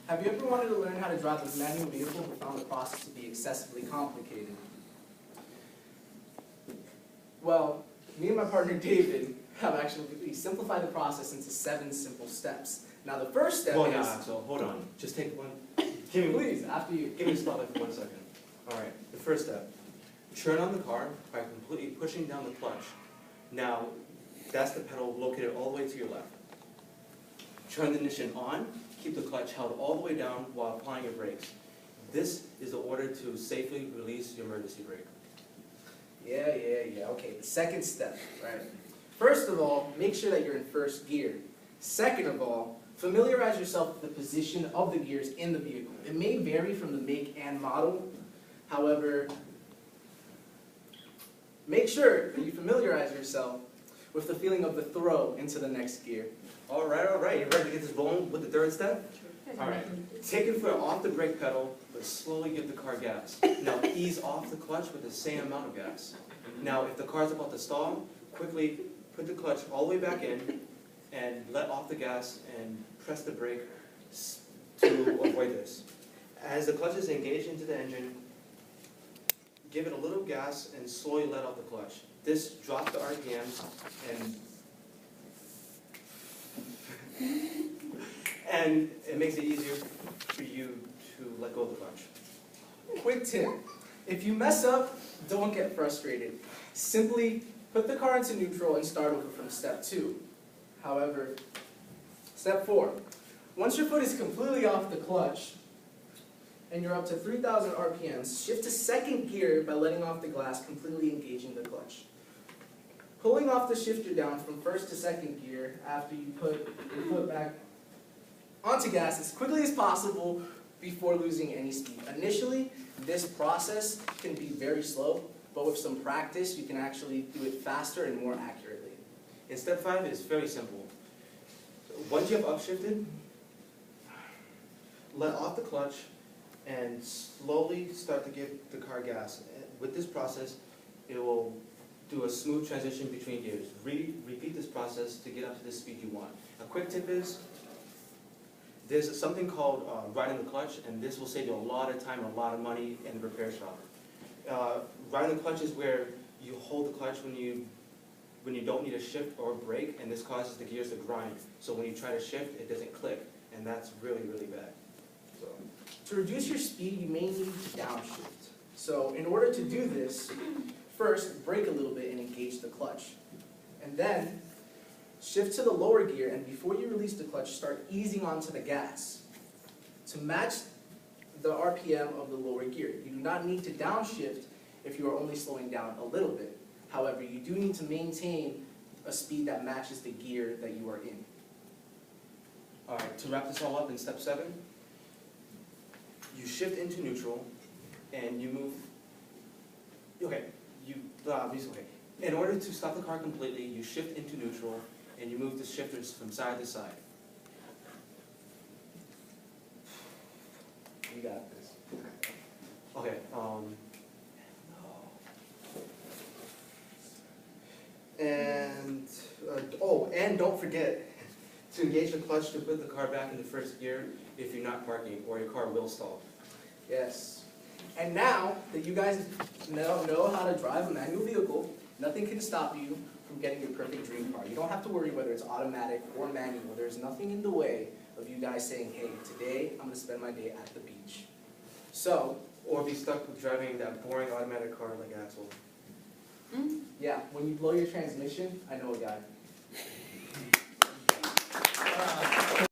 Have you ever wanted to learn how to drive a manual vehicle but found the process to be excessively complicated? Well, me and my partner David have actually simplified the process into 7 simple steps. Now the first step Well, is... yeah, Axel, hold on. Just take one. Please, after you. Give me a spotlight for 1 second. All right, the first step. Turn on the car by completely pushing down the clutch. Now, that's the pedal located all the way to your left. Turn the ignition on, keep the clutch held all the way down while applying your brakes. This is the order to safely release your emergency brake. Yeah. Okay, the second step, right? First of all, make sure that you're in first gear. Second of all, familiarize yourself with the position of the gears in the vehicle. It may vary from the make and model. However, make sure that you familiarize yourself with the feeling of the throw into the next gear. All right. You ready to get this rolling with the third step? All right. Take your foot off the brake pedal, but slowly give the car gas. Now ease off the clutch with the same amount of gas. Now if the car's about to stall, quickly put the clutch all the way back in and let off the gas and press the brake to avoid this. As the clutch is engaged into the engine, give it a little gas and slowly let off the clutch. This drops the RPMs and it makes it easier for you to let go of the clutch. Quick tip, if you mess up, don't get frustrated. Simply put the car into neutral and start over from step 2. However, step 4, once your foot is completely off the clutch and you're up to 3,000 RPMs, shift to second gear by letting off the gas, completely engaging the clutch. Pulling off the shifter down from first to second gear after you put your foot back onto gas as quickly as possible before losing any speed. Initially, this process can be very slow, but with some practice, you can actually do it faster and more accurately. In step 5, it's very simple. Once you have upshifted, let off the clutch and slowly start to give the car gas. With this process, it will do a smooth transition between gears. Repeat this process to get up to the speed you want. A quick tip is, there's something called riding the clutch, and this will save you a lot of time and a lot of money in the repair shop. Riding the clutch is where you hold the clutch when you don't need a shift or a brake, and this causes the gears to grind. So when you try to shift, it doesn't click, and that's really, really bad. So, to reduce your speed, you may need to downshift. So in order to do this, first brake a little bit and engage the clutch. And then shift to the lower gear, and before you release the clutch, start easing onto the gas to match the RPM of the lower gear. You do not need to downshift if you are only slowing down a little bit. However, you do need to maintain a speed that matches the gear that you are in. all right, to wrap this all up in step 7, you shift into neutral and you move. In order to stop the car completely, you shift into neutral and you move the shifters from side to side. You got this. Okay, and don't forget to engage the clutch to put the car back into first gear if you're not parking, or your car will stall. Yes. And now that you guys know how to drive a manual vehicle, nothing can stop you from getting your perfect dream car. You don't have to worry whether it's automatic or manual. There's nothing in the way of you guys saying, hey, today I'm going to spend my day at the beach. So, Or be stuck with driving that boring automatic car like Axel. yeah, when you blow your transmission, I know a guy.